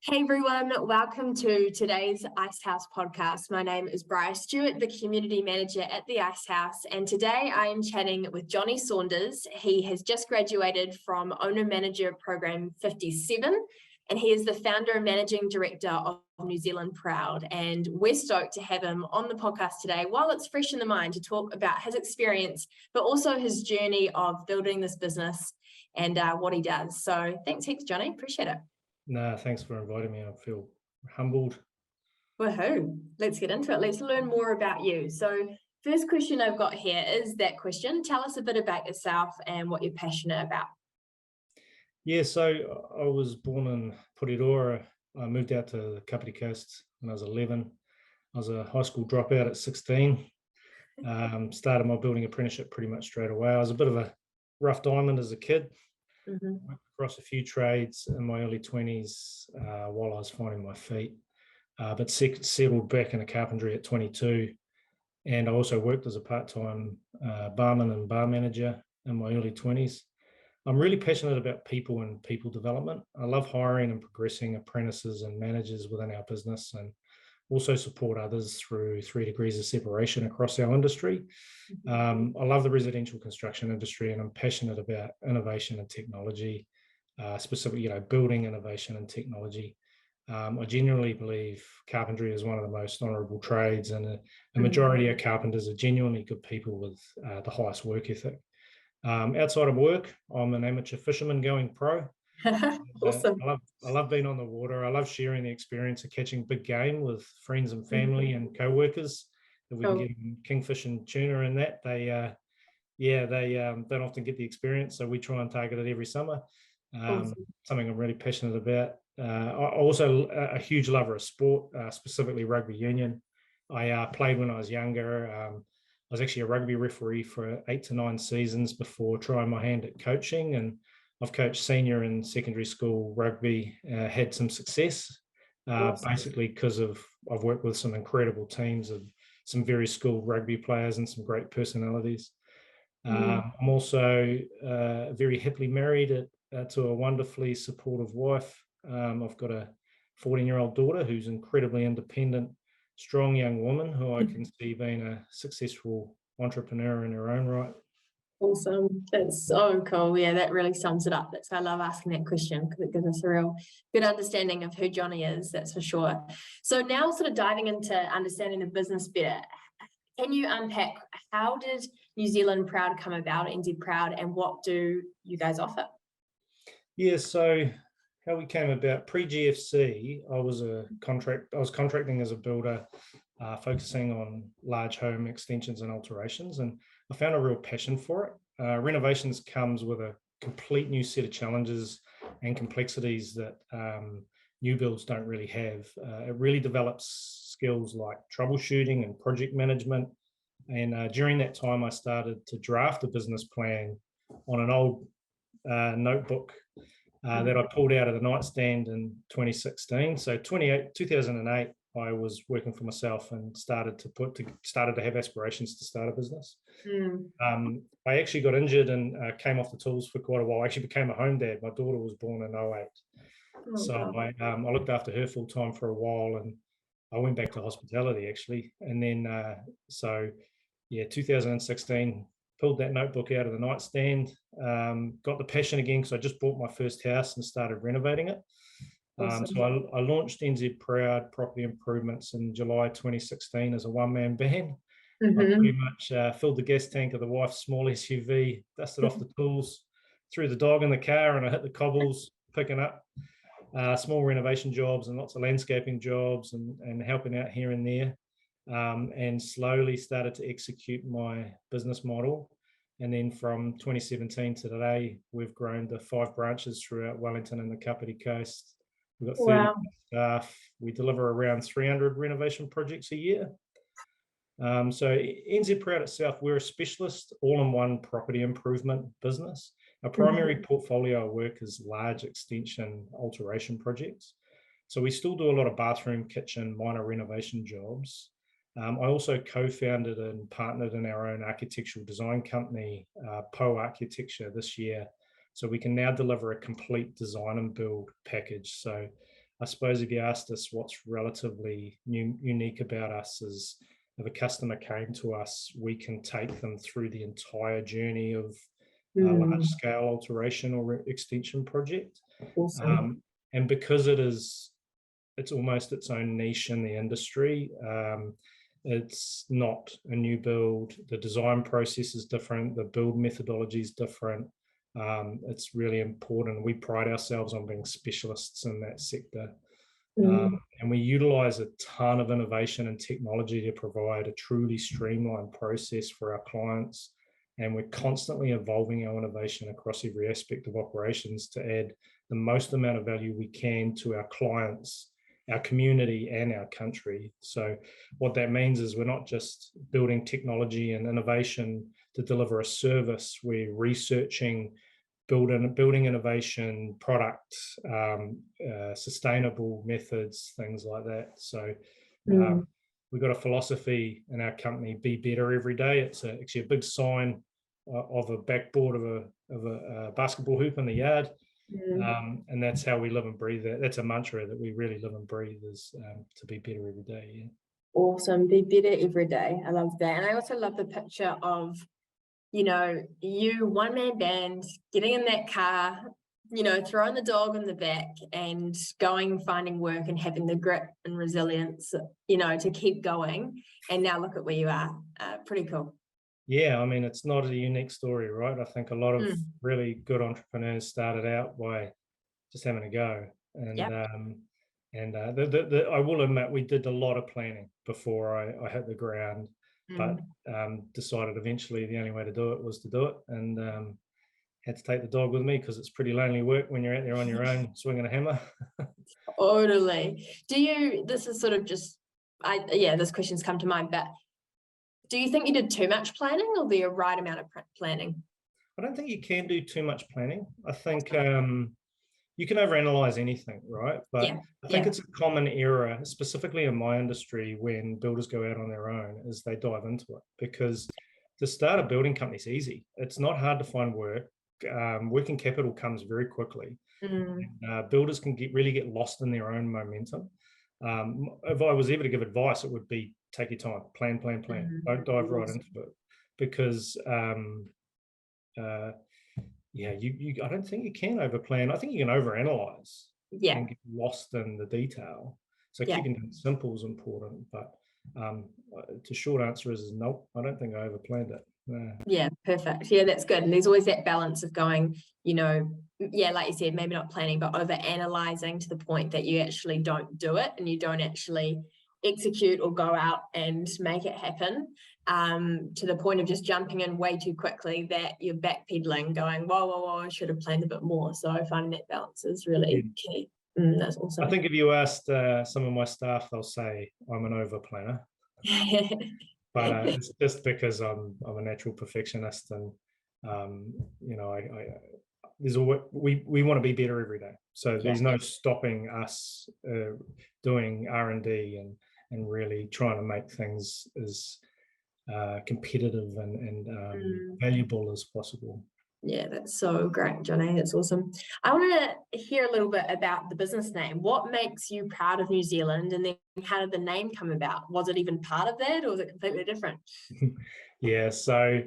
Hey everyone, welcome to today's Icehouse podcast. My name is Bryar Stewart, the Community Manager at the Icehouse, and today I am chatting with Johnnie Saunders. He has just graduated from Owner Manager Program 57, and he is the founder and managing director of New Zealand Proud. And we're stoked to have him on the podcast today while it's fresh in the mind to talk about his experience, but also his journey of building this business and what he does. So thanks heaps, Johnnie. Appreciate it. No, thanks for inviting me. I feel humbled. Woohoo! Let's get into it. Let's learn more about you. So first question I've got here is that question. Tell us a bit about yourself and what you're passionate about. Yeah, so I was born in Porirua. I moved out to the Kapiti Coast when I was 11. I was a high school dropout at 16. Started my building apprenticeship pretty much straight away. I was a bit of a rough diamond as a kid. Went across a few trades in my early 20s while I was finding my feet, but settled back into carpentry at 22. And I also worked as a part-time barman and bar manager in my early 20s. I'm really passionate about people and people development. I love hiring and progressing apprentices and managers within our business, and also support others through 3 degrees of separation across our industry. I love the residential construction industry, and I'm passionate about innovation and technology, specifically, building innovation and technology. I genuinely believe carpentry is one of the most honourable trades, and a majority of carpenters are genuinely good people with the highest work ethic. Outside of work, I'm an amateur fisherman going pro. Awesome. I love being on the water. I love sharing the experience of catching big game with friends and family and co-workers. If we can get kingfish and tuna in that, they don't often get the experience, so we try and target it every summer. Something I'm really passionate about. I also a huge lover of sport, specifically rugby union. I played when I was younger. I was actually a rugby referee for 8 to 9 seasons before trying my hand at coaching, and I've coached senior and secondary school rugby, had some success, basically because I've worked with some incredible teams of some very skilled rugby players and some great personalities. I'm also very happily married to a wonderfully supportive wife. I've got a 14-year-old daughter who's incredibly independent, strong young woman who I can see being a successful entrepreneur in her own right. Awesome. That's so cool. Yeah, that really sums it up. That's why I love asking that question, because it gives us a real good understanding of who Johnnie is, that's for sure. So now sort of diving into understanding the business better, can you unpack how did New Zealand Proud come about, NZ Proud, and what do you guys offer? Yeah, so how we came about, pre-GFC, I was contracting as a builder, focusing on large home extensions and alterations, and I found a real passion for it. Renovations comes with a complete new set of challenges and complexities that new builds don't really have. It really develops skills like troubleshooting and project management. And during that time, I started to draft a business plan on an old notebook that I pulled out of the nightstand in 2016. So 2008, I was working for myself and started to have aspirations to start a business. I actually got injured and came off the tools for quite a while. I actually became a home dad. My daughter was born in 2008. I looked after her full time for a while, and I went back to hospitality actually. And then, 2016, pulled that notebook out of the nightstand, got the passion again because I just bought my first house and started renovating it. So I launched NZ Proud Property Improvements in July 2016 as a one-man band. I pretty much filled the gas tank of the wife's small SUV, dusted off the tools, threw the dog in the car, and I hit the cobbles, picking up small renovation jobs and lots of landscaping jobs and helping out here and there, and slowly started to execute my business model. And then from 2017 to today, we've grown to 5 branches throughout Wellington and the Kapiti Coast. We've got 30 staff. We deliver around 300 renovation projects a year. So NZ Proud itself, we're a specialist all-in-one property improvement business. Our primary portfolio of work is large extension alteration projects. So we still do a lot of bathroom, kitchen, minor renovation jobs. I also co-founded and partnered in our own architectural design company, Po Architecture, this year. So we can now deliver a complete design and build package. So I suppose if you asked us what's relatively unique about us is if a customer came to us, we can take them through the entire journey of a large-scale alteration or extension project. Awesome. And because it's almost its own niche in the industry. It's not a new build. The design process is different. The build methodology is different. It's really important. We pride ourselves on being specialists in that sector. And we utilize a ton of innovation and technology to provide a truly streamlined process for our clients. And we're constantly evolving our innovation across every aspect of operations to add the most amount of value we can to our clients, our community, and our country. So what that means is we're not just building technology and innovation to deliver a service. We're researching, building innovation, product, sustainable methods, things like that. So we've got a philosophy in our company: be better every day. It's actually a big sign of a backboard of a basketball hoop in the yard. And that's how we live and breathe that. That's a mantra that we really live and breathe, is to be better every day. Yeah. Awesome. Be better every day. I love that. And I also love the picture of, you one-man band getting in that car, throwing the dog in the back and going, finding work and having the grit and resilience, to keep going. And now look at where you are. Pretty cool. Yeah, I mean, it's not a unique story, right? I think a lot of really good entrepreneurs started out by just having a go. And I will admit, we did a lot of planning before I hit the ground, but decided eventually the only way to do it was to do it. And had to take the dog with me because it's pretty lonely work when you're out there on your own swinging a hammer. Totally. This is sort of just, this question's come to mind, but do you think you did too much planning or the right amount of planning? I don't think you can do too much planning. I think you can overanalyze anything, right? But I think it's a common error, specifically in my industry, when builders go out on their own, is they dive into it. Because to start a building company is easy. It's not hard to find work. Working capital comes very quickly. Builders can really get lost in their own momentum. If I was ever to give advice, it would be take your time, plan. Don't dive right into it, because I don't think you can overplan. I think you can overanalyze and get lost in the detail. So keeping it simple is important. But the short answer is nope. I don't think I overplanned it. Yeah, perfect. Yeah, that's good. And there's always that balance of going, like you said, maybe not planning, but over analyzing to the point that you actually don't do it and you don't actually execute or go out and make it happen, to the point of just jumping in way too quickly that you're backpedaling, going, whoa, I should have planned a bit more. So finding that balance is really key. That's awesome. I think if you asked some of my staff, they'll say I'm an over planner. But it's just because I'm a natural perfectionist, and there's always, we want to be better every day. So there's no stopping us doing R&D and really trying to make things as competitive and valuable as possible. Yeah, that's so great, Johnny. That's awesome. I want to hear a little bit about the business name. What makes you proud of New Zealand? And then how did the name come about? Was it even part of that, or was it completely different? Yeah, so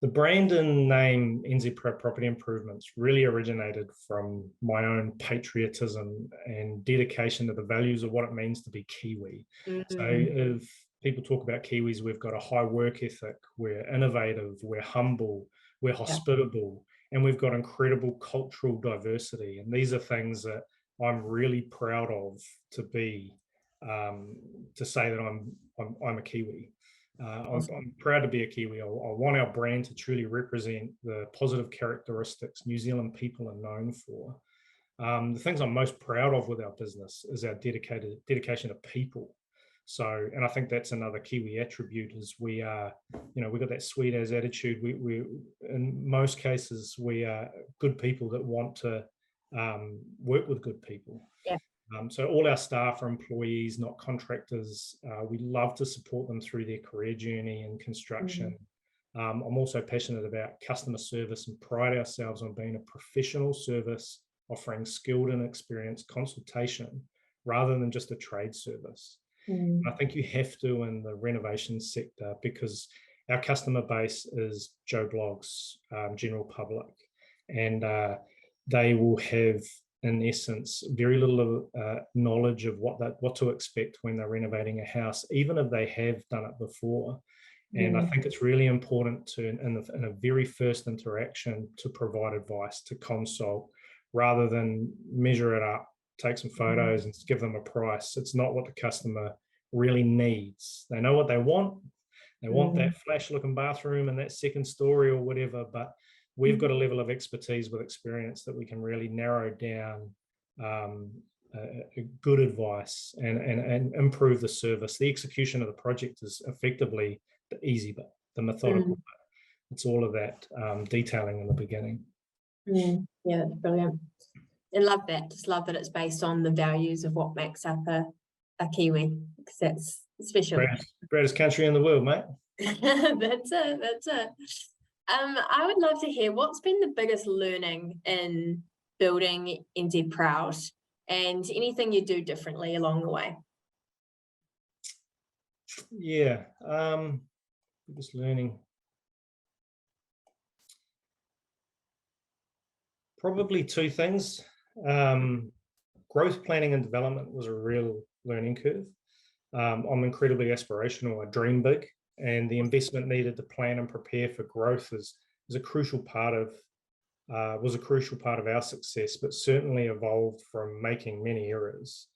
the brand and name NZ Property Improvements really originated from my own patriotism and dedication to the values of what it means to be Kiwi. So if people talk about Kiwis, we've got a high work ethic, we're innovative, we're humble, we're hospitable, and we've got incredible cultural diversity. And these are things that I'm really proud of to be, to say that I'm a Kiwi. I'm proud to be a Kiwi. I want our brand to truly represent the positive characteristics New Zealand people are known for. The things I'm most proud of with our business is our dedication to people. So, and I think that's another Kiwi attribute, is we are, we've got that sweet as attitude. We in most cases, we are good people that want to work with good people. Yeah. So all our staff are employees, not contractors. We love to support them through their career journey in construction. I'm also passionate about customer service and pride ourselves on being a professional service, offering skilled and experienced consultation rather than just a trade service. I think you have to in the renovation sector, because our customer base is Joe Blogs, general public, and they will have, in essence, very little knowledge of what to expect when they're renovating a house, even if they have done it before. And I think it's really important to, in a very first interaction, to provide advice, to consult, rather than measure it up, take some photos and give them a price. It's not what the customer really needs. They know what they want. They want that flash looking bathroom and that second story or whatever, but we've got a level of expertise with experience that we can really narrow down good advice and improve the service. The execution of the project is effectively the easy bit, the methodical bit. It's all of that detailing in the beginning. Yeah, brilliant. I love that. Just love that it's based on the values of what makes up a Kiwi, because that's special. Greatest country in the world, mate. That's it. I would love to hear what's been the biggest learning in building NZ Proud, and anything you do differently along the way. Yeah, biggest learning. Probably two things. Growth planning and development was a real learning curve. I'm incredibly aspirational. I dream big, and the investment needed to plan and prepare for growth is a crucial part of was a crucial part of our success, but certainly evolved from making many errors.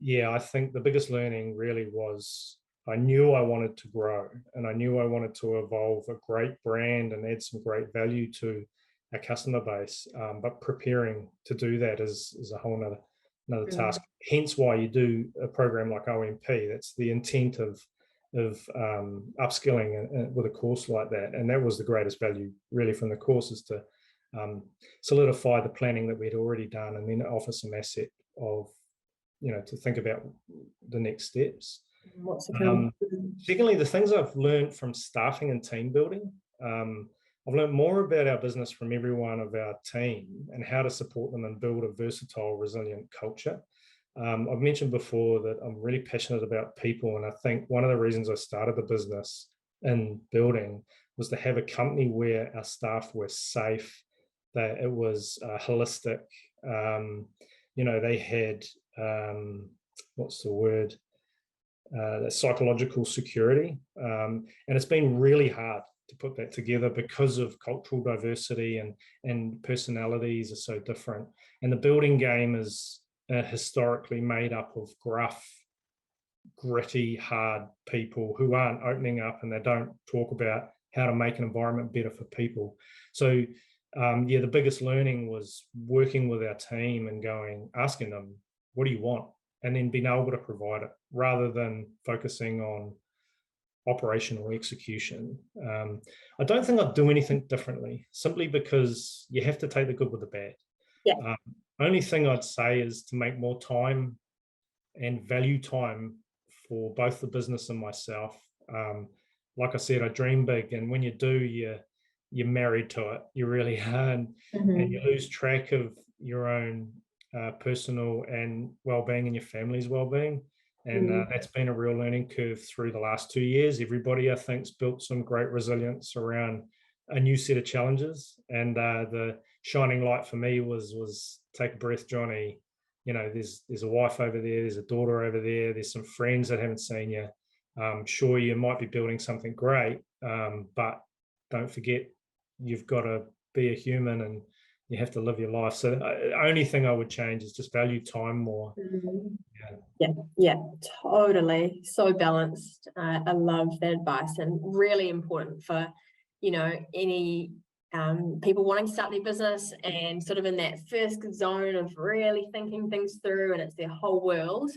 Yeah, I think the biggest learning really was I knew I wanted to grow, and I knew I wanted to evolve a great brand and add some great value to our customer base. But preparing to do that is a whole another task. Hence why you do a program like OMP. That's the intent of upskilling with a course like that. And that was the greatest value really from the course, is to solidify the planning that we'd already done, and then offer some asset of, to think about the next steps. Secondly, the things I've learned from staffing and team building. I've learned more about our business from every one of our team and how to support them and build a versatile, resilient culture. I've mentioned before that I'm really passionate about people, and I think one of the reasons I started the business in building was to have a company where our staff were safe, that it was holistic. They had what's the word? Psychological security, and it's been really hard to put that together because of cultural diversity and personalities are so different. And the building game is historically made up of gruff, gritty, hard people who aren't opening up, and they don't talk about how to make an environment better for people. So the biggest learning was working with our team and asking them, what do you want? And then being able to provide it, rather than focusing on operational execution. I don't think I'd do anything differently, simply because you have to take the good with the bad. Yeah. Only thing I'd say is to make more time and value time for both the business and myself. Like I said, I dream big, and when you do, you're married to it. You really are, and you lose track of your own personal and well-being and your family's well-being. And that's been a real learning curve through the last 2 years. Everybody, I think, has built some great resilience around a new set of challenges. And the shining light for me was take a breath, Johnny. There's a wife over there, there's a daughter over there, there's some friends that haven't seen you. Sure, you might be building something great, but don't forget you've got to be a human and you have to live your life. So the only thing I would change is just value time more. Yeah, totally. So balanced. I love that advice, and really important for, any people wanting to start their business and sort of in that first zone of really thinking things through, and it's their whole world.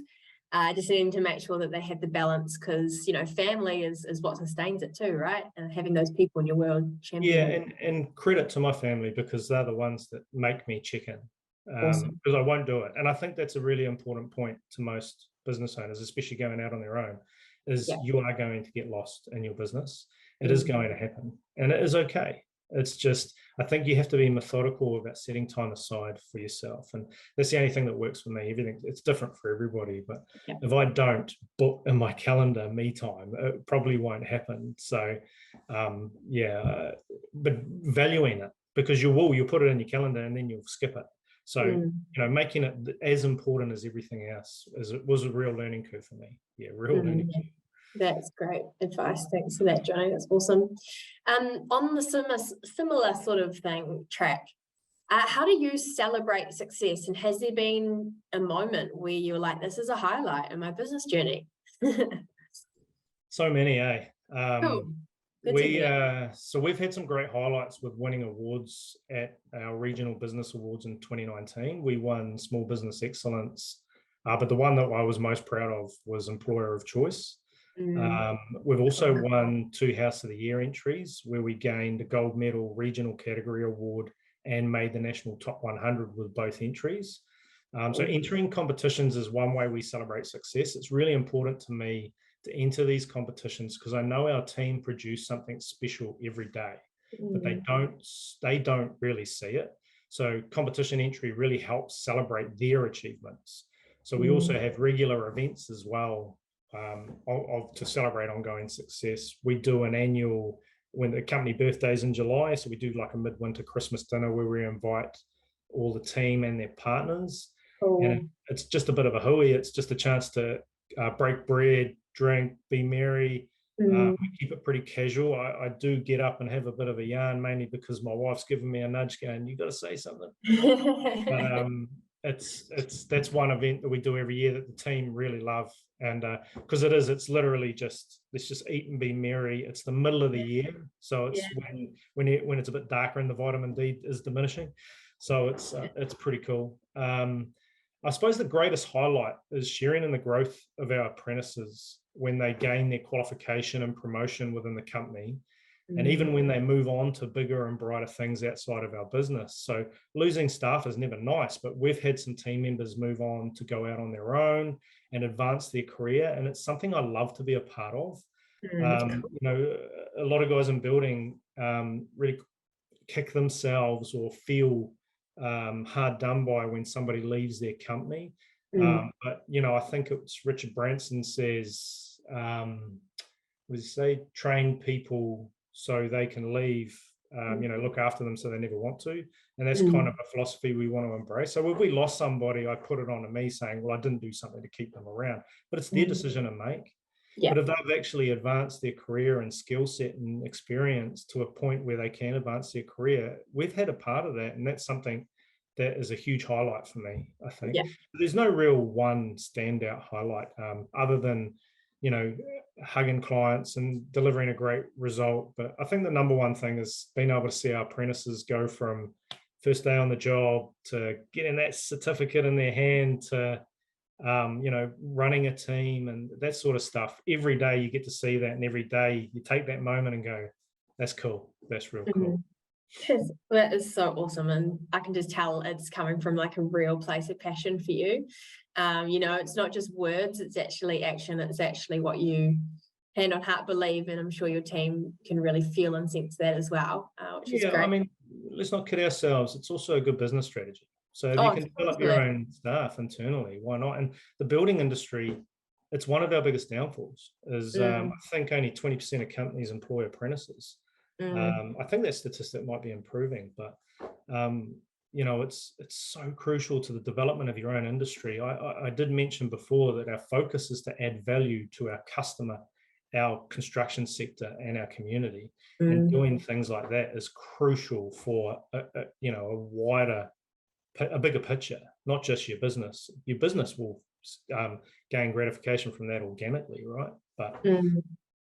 Just needing to make sure that they have the balance, because family is what sustains it too, right? And having those people in your world champion. Yeah, and credit to my family, because they're the ones that make me chicken, because I won't do it. And I think that's a really important point to most business owners, especially going out on their own, is you are going to get lost in your business. It is going to happen, and it is okay. It's just, I think you have to be methodical about setting time aside for yourself. And that's the only thing that works for me. Everything, it's different for everybody. But if I don't book in my calendar me time, it probably won't happen. So but valuing it, because you'll put it in your calendar and then you'll skip it. So, making it as important as everything else was a real learning curve for me. Yeah, real learning curve. That's great advice. Thanks for that, Johnny. That's awesome. On the similar sort of track, how do you celebrate success? And has there been a moment where you're like, this is a highlight in my business journey? So many, Cool. So we've had some great highlights with winning awards at our regional business awards in 2019. We won Small Business Excellence, but the one that I was most proud of was Employer of Choice. We've also won 2 House of the Year entries, where we gained a gold medal regional category award and made the national top 100 with both entries. So entering competitions is one way we celebrate success. It's really important to me to enter these competitions because I know our team produce something special every day, but they don't really see it. So competition entry really helps celebrate their achievements. So we also have regular events as well to celebrate ongoing success. We do an annual, when the company birthday's in July, so we do like a midwinter Christmas dinner where we invite all the team and their partners. And it's just a bit of a hooey. It's just a chance to break bread, drink, be merry. We keep it pretty casual. I do get up and have a bit of a yarn, mainly because my wife's given me a nudge going, you've got to say something. But that's one event that we do every year that the team really love. And because it's literally just, let's just eat and be merry. It's the middle of the year. So it's when it's a bit darker and the vitamin D is diminishing. So it's pretty cool. I suppose the greatest highlight is sharing in the growth of our apprentices when they gain their qualification and promotion within the company, and even when they move on to bigger and brighter things outside of our business. So losing staff is never nice, but we've had some team members move on to go out on their own and advance their career, and it's something I love to be a part of. A lot of guys in building really kick themselves or feel hard done by when somebody leaves their company. But I think it's Richard Branson says, what does he say? Train people so they can leave, look after them so they never want to. And that's kind of a philosophy we want to embrace. So if we lost somebody, I put it on to me saying, well, I didn't do something to keep them around, but it's their decision to make. But if they've actually advanced their career and skill set and experience to a point where they can advance their career, we've had a part of that. And that's something that is a huge highlight for me, I think. There's no real one standout highlight other than, hugging clients and delivering a great result. But I think the number one thing is being able to see our apprentices go from first day on the job to getting that certificate in their hand to running a team and that sort of stuff. Every day you get to see that, and every day you take that moment and go, that's cool. That's real cool. That is so awesome, and I can just tell it's coming from like a real place of passion for you. It's not just words, it's actually action. It's actually what you hand on heart believe, and I'm sure your team can really feel and sense that as well, which is great. I mean, let's not kid ourselves. It's also a good business strategy. So if you can develop your own staff internally, why not? And the building industry, it's one of our biggest downfalls is I think only 20% of companies employ apprentices. I think that statistic might be improving, but it's so crucial to the development of your own industry. I did mention before that our focus is to add value to our customer, our construction sector, and our community. And doing things like that is crucial for a bigger picture, not just your business. Your business will gain gratification from that organically, right? But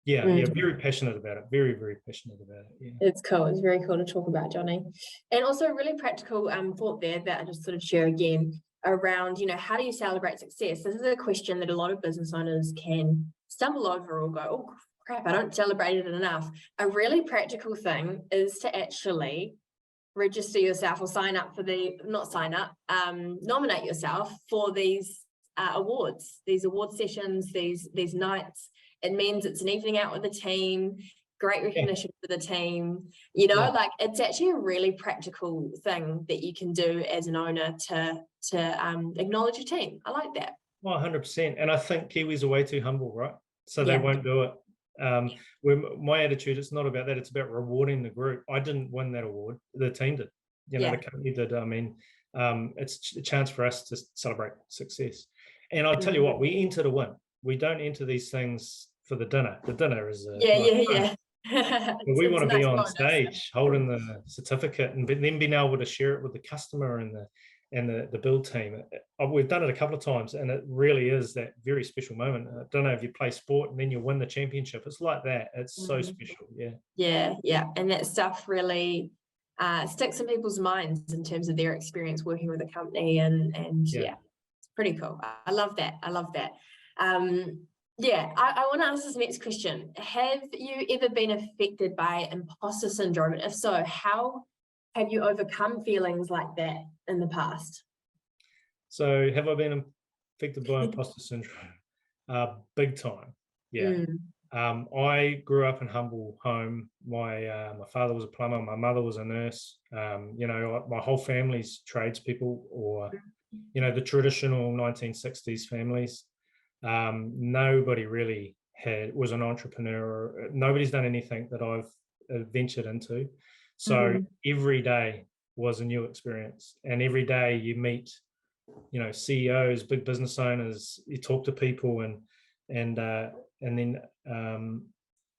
very passionate about it. Very, very passionate about it. Yeah. It's cool. It's very cool to talk about, Johnny. And also a really practical thought there that I just sort of share again around, how do you celebrate success? This is a question that a lot of business owners can stumble over or go, oh crap, I don't celebrate it enough. A really practical thing is to actually register yourself or nominate yourself for these awards, these award sessions, these nights. It means it's an evening out with the team. great recognition for the team. You know, like it's actually a really practical thing that you can do as an owner to acknowledge your team. I like that. Well, 100%. And I think Kiwis are way too humble, right? So they Yeah. won't do it. My attitude, it's not about that. It's about rewarding the group. I didn't win that award. The team did. You know, the company did. I mean, it's a chance for us to celebrate success. And I'll tell you what, we enter to win. We don't enter these things for the dinner. The dinner is we want to be on stage holding the certificate and then being able to share it with the customer and the build team. We've done it a couple of times, and it really is that very special moment. I don't know if you play sport and then you win the championship. It's like that. It's so special. Yeah. And that stuff really sticks in people's minds in terms of their experience working with a company, and it's pretty cool. I love that. I want to ask this next question. Have you ever been affected by imposter syndrome? And if so, how have you overcome feelings like that in the past? So have I been affected by imposter syndrome? Big time. Yeah. I grew up in humble home. My father was a plumber. My mother was a nurse. You know, my whole family's tradespeople, or, you know, the traditional 1960s families. Nobody really was an entrepreneur. Nobody's done anything that I've ventured into. So every day was a new experience, and every day you meet, you know, CEOs, big business owners. You talk to people, and then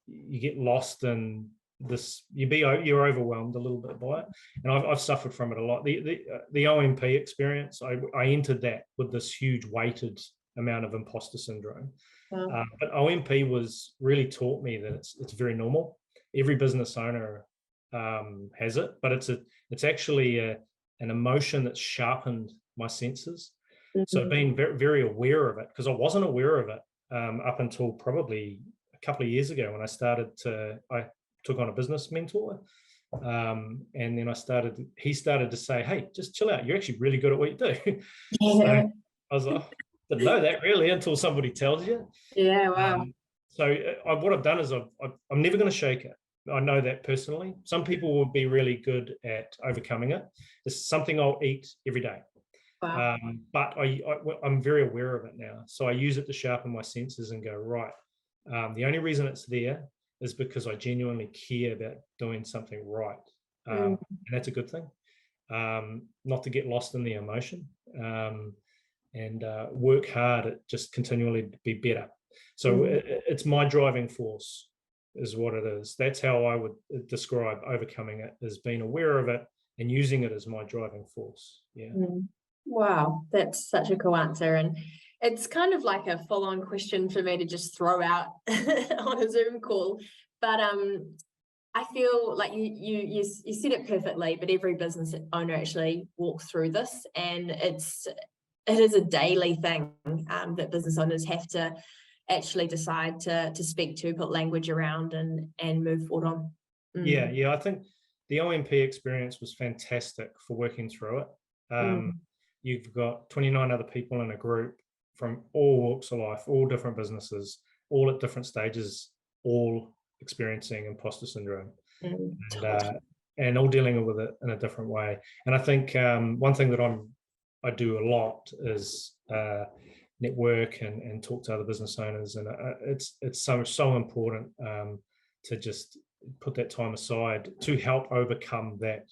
you get lost in this. You're overwhelmed a little bit by it, and I've suffered from it a lot. The OMP experience, I entered that with this huge weighted amount of imposter syndrome. But OMP was really taught me that it's very normal. Every business owner has it, but it's actually an emotion that's sharpened my senses. So being very, very aware of it, because I wasn't aware of it up until probably a couple of years ago when I took on a business mentor. And then he started to say, hey, just chill out. You're actually really good at what you do. So I was like, didn't know that really until somebody tells you. Yeah, wow. So what I've done is I'm never going to shake it. I know that personally. Some people will be really good at overcoming it. It's something I'll eat every day. Wow. But I'm very aware of it now. So I use it to sharpen my senses and go, right, the only reason it's there is because I genuinely care about doing something right. And that's a good thing. Not to get lost in the emotion. And work hard at just continually to be better. So it's my driving force is what it is. That's how I would describe overcoming it, as being aware of it and using it as my driving force. Yeah. Wow, that's such a cool answer. And it's kind of like a full-on question for me to just throw out on a Zoom call. But I feel like you said it perfectly, but every business owner actually walks through this, and it is a daily thing that business owners have to actually decide to speak to, put language around, and move forward on. Yeah, I think the OMP experience was fantastic for working through it. You've got 29 other people in a group from all walks of life, all different businesses, all at different stages, all experiencing imposter syndrome, and all dealing with it in a different way. And I think one thing that I do a lot is network and talk to other business owners, and it's so important to just put that time aside to help overcome that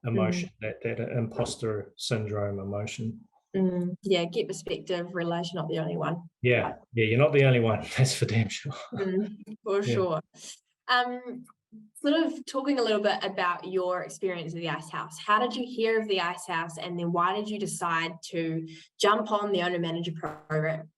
emotion, that imposter syndrome emotion. Get perspective, realize you're not the only one. Yeah, you're not the only one. That's for damn sure. For sure. Sort of talking a little bit about your experience at the Icehouse. How did you hear of the Icehouse, and then why did you decide to jump on the owner manager program?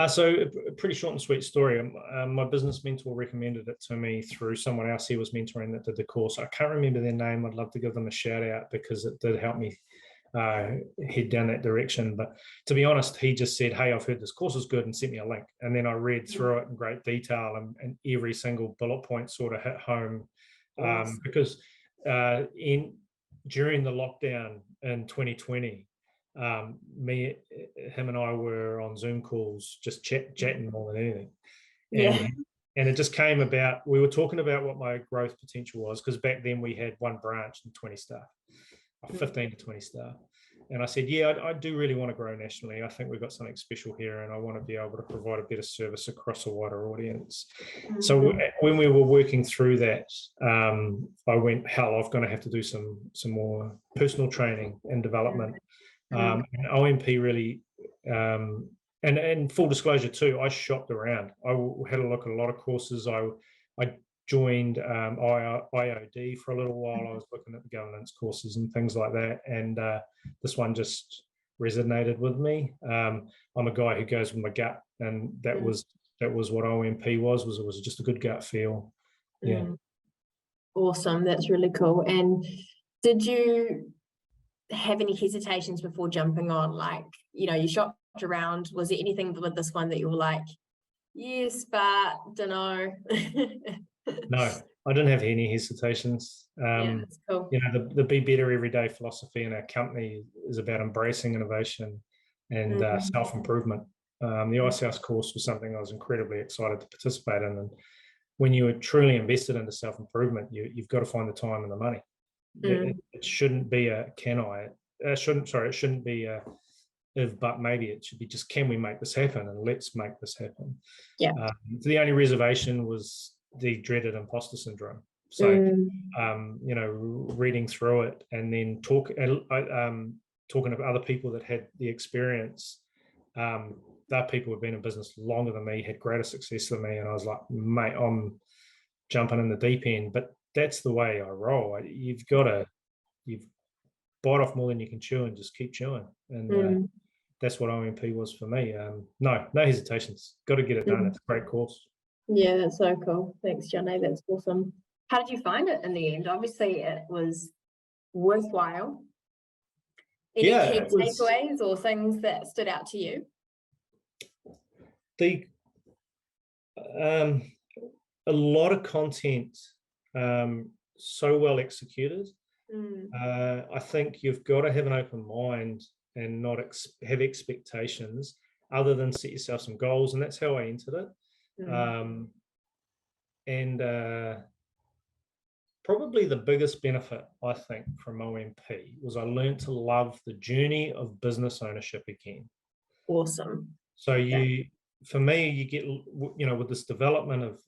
So a pretty short and sweet story. My business mentor recommended it to me through someone else he was mentoring that did the course. I can't remember their name. I'd love to give them a shout out because it did help me head down that direction. But to be honest, he just said, hey, I've heard this course is good, and sent me a link. And then I read through it in great detail, and every single bullet point sort of hit home. Because during the lockdown in 2020, him and I were on Zoom calls, just chatting more than anything. And And it just came about, we were talking about what my growth potential was, because back then we had one branch and 20 staff, 15 to 20 staff. And I said, yeah, I do really want to grow nationally. I think we've got something special here, and I want to be able to provide a better service across a wider audience. So when we were working through that, I went, hell, I'm going to have to do some more personal training and development. And OMP really, and full disclosure too, I shopped around. I had a look at a lot of courses. I joined IOD for a little while. I was looking at the governance courses and things like that, and this one just resonated with me. I'm a guy who goes with my gut, and that was what OMP was. It was just a good gut feel. Yeah. Awesome, that's really cool. And did you have any hesitations before jumping on? Like, you shopped around. Was there anything with this one that you were like, yes, but don't know? No, I didn't have any hesitations. Yeah, that's cool. The Be Better Every Day philosophy in our company is about embracing innovation and self-improvement. The Icehouse course was something I was incredibly excited to participate in. And when you are truly invested into self-improvement, you've got to find the time and the money. It shouldn't be a it shouldn't be a if, but maybe. It should be just, can we make this happen, and let's make this happen. Yeah. The only reservation was the dreaded imposter syndrome. So, reading through it and then talking to other people that had the experience, they're people who've been in business longer than me, had greater success than me, and I was like, mate, I'm jumping in the deep end. But that's the way I roll. You've bite off more than you can chew and just keep chewing. And that's what OMP was for me. No hesitations. Got to get it done. It's a great course. Yeah, that's so cool. Thanks, Johnny. That's awesome. How did you find it in the end? Obviously, it was worthwhile. Any key takeaways or things that stood out to you? A lot of content, so well executed. I think you've got to have an open mind and not have expectations, other than set yourself some goals, and that's how I entered it. Probably the biggest benefit, I think, from OMP was I learned to love the journey of business ownership again. Awesome. So for me, you get, with this development of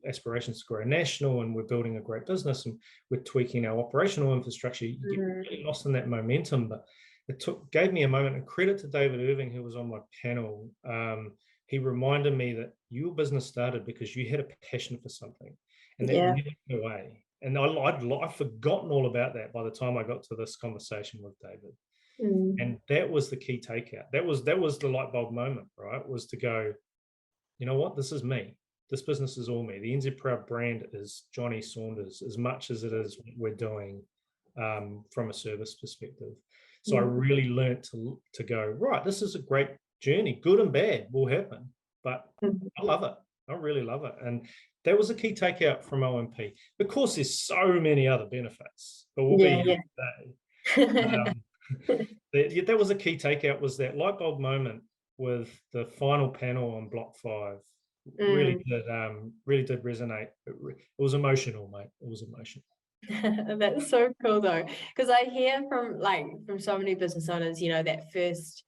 aspirations to grow national, and we're building a great business and we're tweaking our operational infrastructure, you get really lost in that momentum. But it gave me a moment, and credit to David Irving, who was on my panel. He reminded me that your business started because you had a passion for something, and that never went away. And I'd forgotten all about that by the time I got to this conversation with David. And that was the key takeout. That was the light bulb moment, right? Was to go, you know what? This is me. This business is all me. The NZ Proud brand is Johnnie Saunders as much as it is what we're doing from a service perspective. So I really learned to go, right, this is a great journey. Good and bad will happen, but I love it. I really love it. And that was a key takeout from OMP. Of course, there's so many other benefits, but we'll be here today. That was a key takeout, was that light bulb moment with the final panel on Block 5. Really did resonate. It was emotional, mate. It was emotional. That's so cool though, because I hear from so many business owners, that first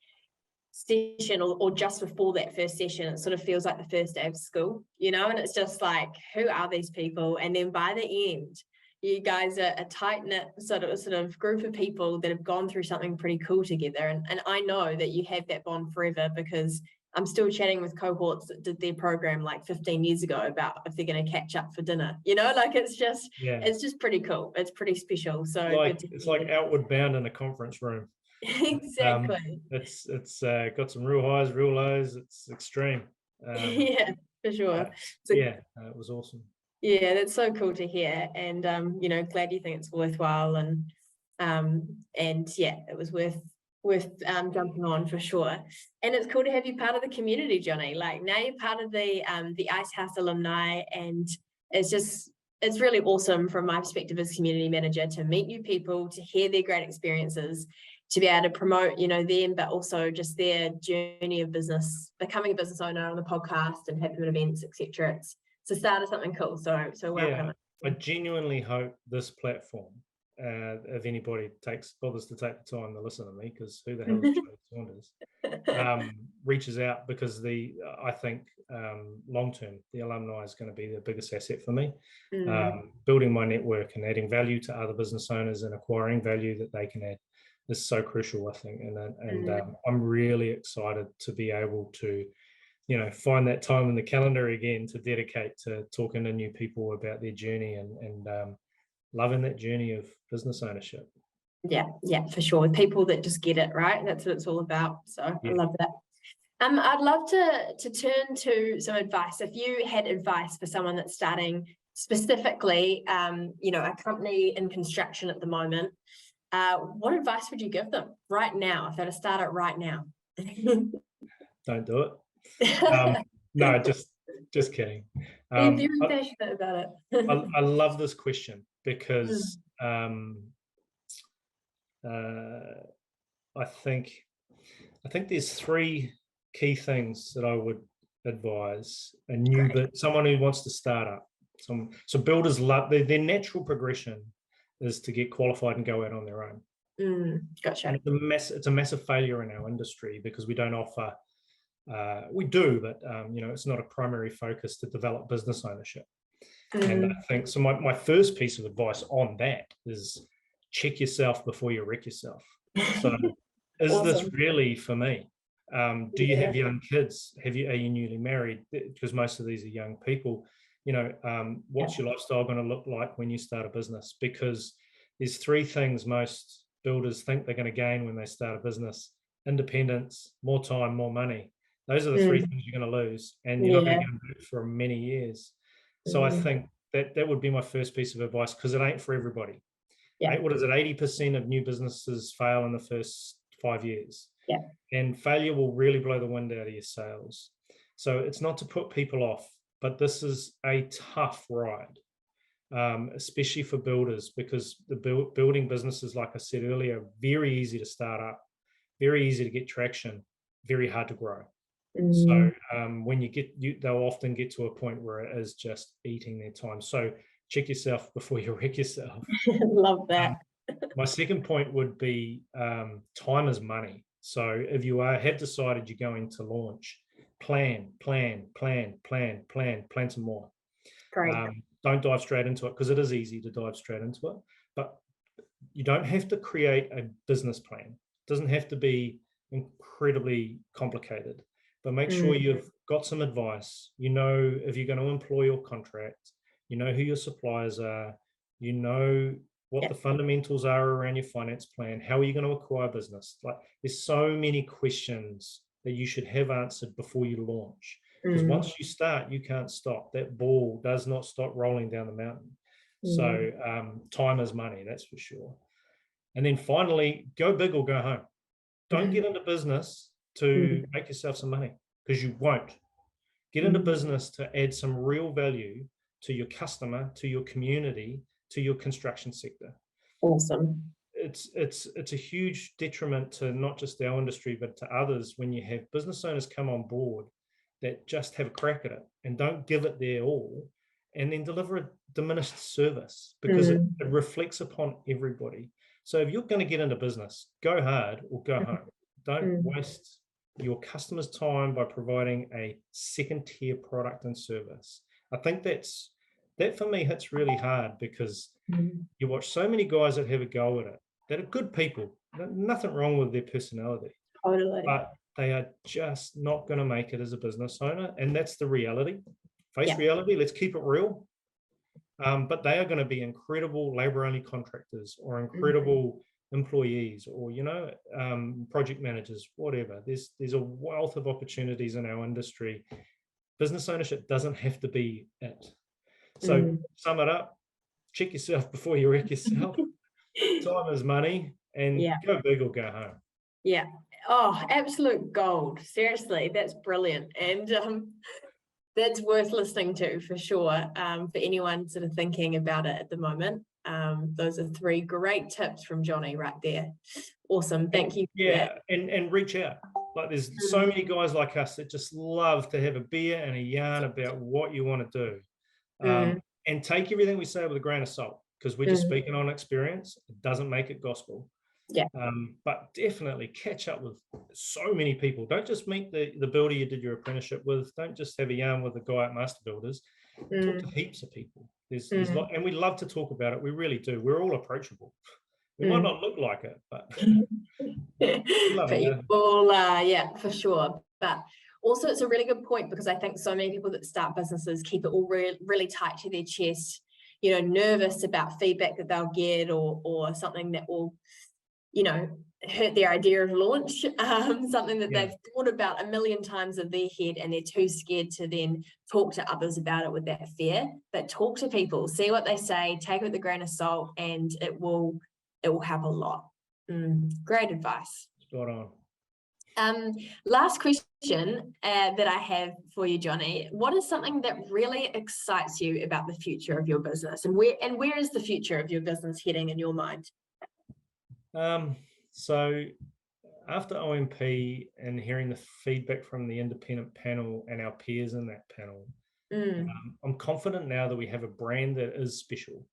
session or just before that first session, it sort of feels like the first day of school, and it's just like, who are these people? And then by the end, you guys are a tight-knit sort of group of people that have gone through something pretty cool together. And I know that you have that bond forever, because I'm still chatting with cohorts that did their program like 15 years ago about if they're going to catch up for dinner, it's just pretty cool. It's pretty special. So it's like Outward Bound in a conference room. Exactly. It's got some real highs, real lows. It's extreme. Yeah, for sure. It was awesome. Yeah, that's so cool to hear, and glad you think it's worthwhile, and it was worth jumping on for sure. And it's cool to have you part of the community, Johnny. Like, now you're part of the Icehouse Alumni, and it's really awesome from my perspective as community manager to meet new people, to hear their great experiences, to be able to promote them, but also just their journey of business, becoming a business owner on the podcast and having events, etc. start of something cool. So welcome. Yeah, I genuinely hope this platform, if anybody bothers to take the time to listen to me, because who the hell is Johnnie Saunders, reaches out, because I think long term the alumni is going to be the biggest asset for me. Building my network and adding value to other business owners and acquiring value that they can add is so crucial, I think. And I'm really excited to be able to, find that time in the calendar again to dedicate to talking to new people about their journey and loving that journey of business ownership. Yeah, for sure. People that just get it, right? That's what it's all about. So yeah. I love that. I'd love to turn to some advice. If you had advice for someone that's starting specifically, a company in construction at the moment, what advice would you give them right now if they're to start it right now? Don't do it. No, just kidding. You're very passionate about it. I love this question because I think there's three key things that I would advise someone who wants to start up. So builders love their natural progression is to get qualified and go out on their own. Gotcha. And it's a massive failure in our industry because we don't offer. We do, but it's not a primary focus to develop business ownership. And I think so. My first piece of advice on that is check yourself before you wreck yourself. So, is awesome. This really for me? Do you have young kids? Are you newly married? Because most of these are young people. What's your lifestyle going to look like when you start a business? Because there's three things most builders think they're going to gain when they start a business: independence, more time, more money. Those are the three things you're going to lose, and you're not going to do it for many years. So I think that would be my first piece of advice, because it ain't for everybody. Yeah. What is it? 80% of new businesses fail in the first 5 years. Yeah. And failure will really blow the wind out of your sails. So it's not to put people off, but this is a tough ride, especially for builders, because the building businesses, like I said earlier, very easy to start up, very easy to get traction, very hard to grow. So when they'll often get to a point where it is just eating their time. So check yourself before you wreck yourself. Love that. My second point would be time is money. So if you have decided you're going to launch, plan some more. Great. Don't dive straight into it, because it is easy to dive straight into it. But you don't have to create a business plan. It doesn't have to be incredibly complicated. But make sure you've got some advice. If you're going to employ or contract, who your suppliers are, what the fundamentals are around your finance plan, how are you going to acquire business? Like, there's so many questions that you should have answered before you launch. Because once you start, you can't stop. That ball does not stop rolling down the mountain. So time is money, that's for sure. And then finally, go big or go home. Don't get into business to make yourself some money, because you won't. Get into business to add some real value to your customer, to your community, to your construction sector. Awesome. It's a huge detriment to not just our industry, but to others, when you have business owners come on board that just have a crack at it and don't give it their all, and then deliver a diminished service, because it reflects upon everybody. So if you're going to get into business, go hard or go home. Don't waste your customers' time by providing a second-tier product and service. I think that for me hits really hard, because you watch so many guys that have a go at it, that are good people, nothing wrong with their personality. Totally. But they are just not going to make it as a business owner, and that's the reality. Face reality, let's keep it real. But they are going to be incredible labor-only contractors, or incredible employees, or project managers, whatever. There's a wealth of opportunities in our industry. Business ownership doesn't have to be it. So sum it up: check yourself before you wreck yourself. Time is money, and go big or go home. Yeah. Oh, absolute gold. Seriously, that's brilliant. And that's worth listening to for sure, for anyone sort of thinking about it at the moment. Those are three great tips from Johnnie right there. Awesome. Thank you. And reach out. Like, there's so many guys like us that just love to have a beer and a yarn about what you want to do. And take everything we say with a grain of salt, because we're just speaking on experience. It doesn't make it gospel. Yeah. But definitely catch up with so many people. Don't just meet the builder you did your apprenticeship with. Don't just have a yarn with the guy at Master Builders. Talk to heaps of people. There's and we love to talk about it. We really do. We're all approachable. We might not look like it, but we love it. People, yeah, for sure. But also, it's a really good point, because I think so many people that start businesses keep it all really tight to their chest, you know, nervous about feedback that they'll get, or something that will, you know, hurt their idea of launch, something that they've thought about a million times in their head, and they're too scared to then talk to others about it with that fear. But talk to people, see what they say, take it with a grain of salt, and it will help a lot. Great advice. Spot on. Last question that I have for you, Johnny. What is something that really excites you about the future of your business, and where is the future of your business heading in your mind? So after OMP and hearing the feedback from the independent panel and our peers in that panel, I'm confident now that we have a brand that is special,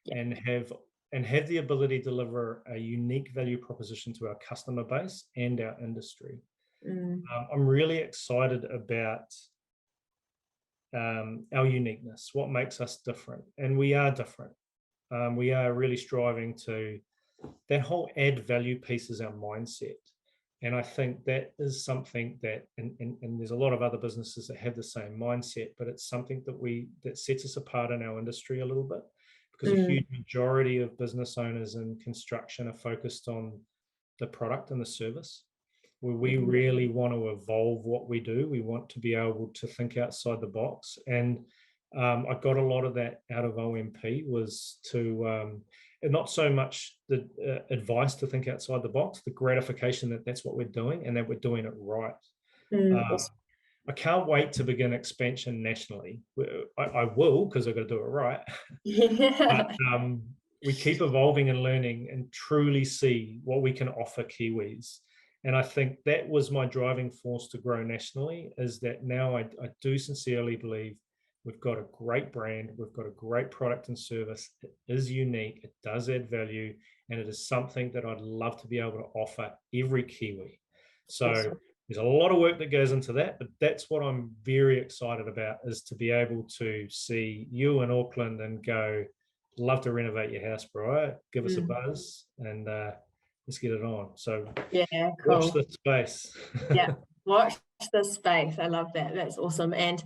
and have the ability to deliver a unique value proposition to our customer base and our industry. I'm really excited about our uniqueness, what makes us different, and we are different. We are really striving to, that whole add value piece is our mindset. And I think that is something that, and there's a lot of other businesses that have the same mindset, but it's something that sets us apart in our industry a little bit, because a huge majority of business owners in construction are focused on the product and the service, where we really want to evolve what we do. We want to be able to think outside the box. And I got a lot of that out of OMP, was to, not so much the advice to think outside the box, the gratification that that's what we're doing and that we're doing it right. Awesome. I can't wait to begin expansion nationally. I will, because I've got to do it right. But we keep evolving and learning and truly see what we can offer Kiwis. And I think that was my driving force to grow nationally, is that now I do sincerely believe we've got a great brand, we've got a great product and service. It is unique, it does add value, and it is something that I'd love to be able to offer every Kiwi. So there's a lot of work that goes into that, but that's what I'm very excited about, is to be able to see you in Auckland and go, love to renovate your house, Bryar. Give us a buzz, and let's get it on. So cool. Watch this space. Watch this space. I love that. That's awesome. And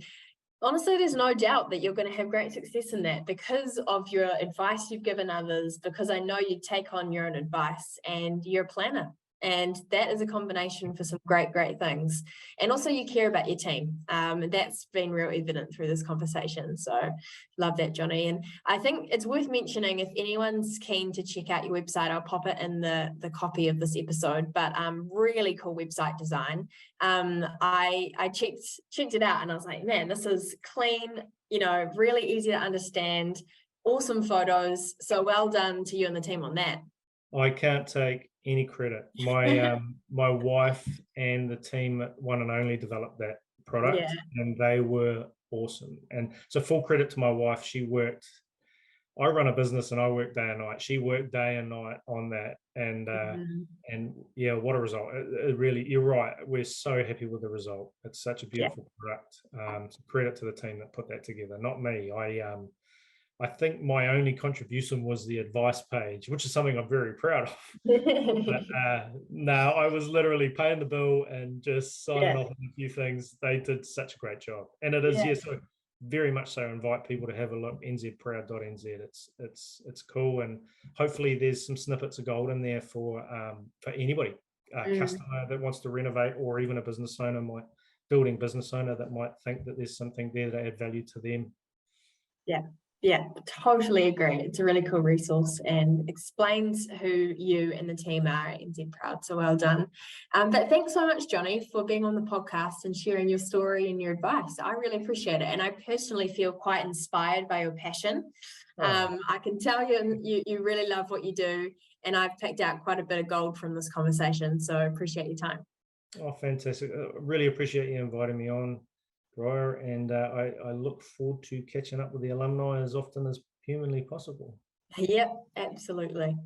honestly, there's no doubt that you're going to have great success in that, because of your advice you've given others, because I know you take on your own advice, and you're a planner. And that is a combination for some great things. And also you care about your team. That's been real evident through this conversation. So love that, Johnny. And I think it's worth mentioning, if anyone's keen to check out your website, I'll pop it in the copy of this episode, but really cool website design. I checked it out, and I was like, man, this is clean, you know, really easy to understand, awesome photos. So well done to you and the team on that. I can't take any credit. My my wife and the team at One and Only developed that product, and they were awesome. And so full credit to my wife. I run a business and I work day and night. She worked day and night on that, and yeah, what a result. It really, you're right, we're so happy with the result. It's such a beautiful product. So credit to the team that put that together, not me. I think my only contribution was the advice page, which is something I'm very proud of. But no, I was literally paying the bill and just signing off on a few things. They did such a great job. And it is, so very much so invite people to have a look, nzproud.nz. It's cool. And hopefully there's some snippets of gold in there for anybody, customer that wants to renovate, or even a business owner, building business owner that might think that there's something there to add value to them. Yeah, totally agree. It's a really cool resource and explains who you and the team are at NZ Proud. So well done. But thanks so much, Johnny, for being on the podcast and sharing your story and your advice. I really appreciate it. And I personally feel quite inspired by your passion. I can tell you really love what you do. And I've picked out quite a bit of gold from this conversation. So I appreciate your time. Oh, fantastic. I really appreciate you inviting me on. Bryar, and I look forward to catching up with the alumni as often as humanly possible. Yep, absolutely.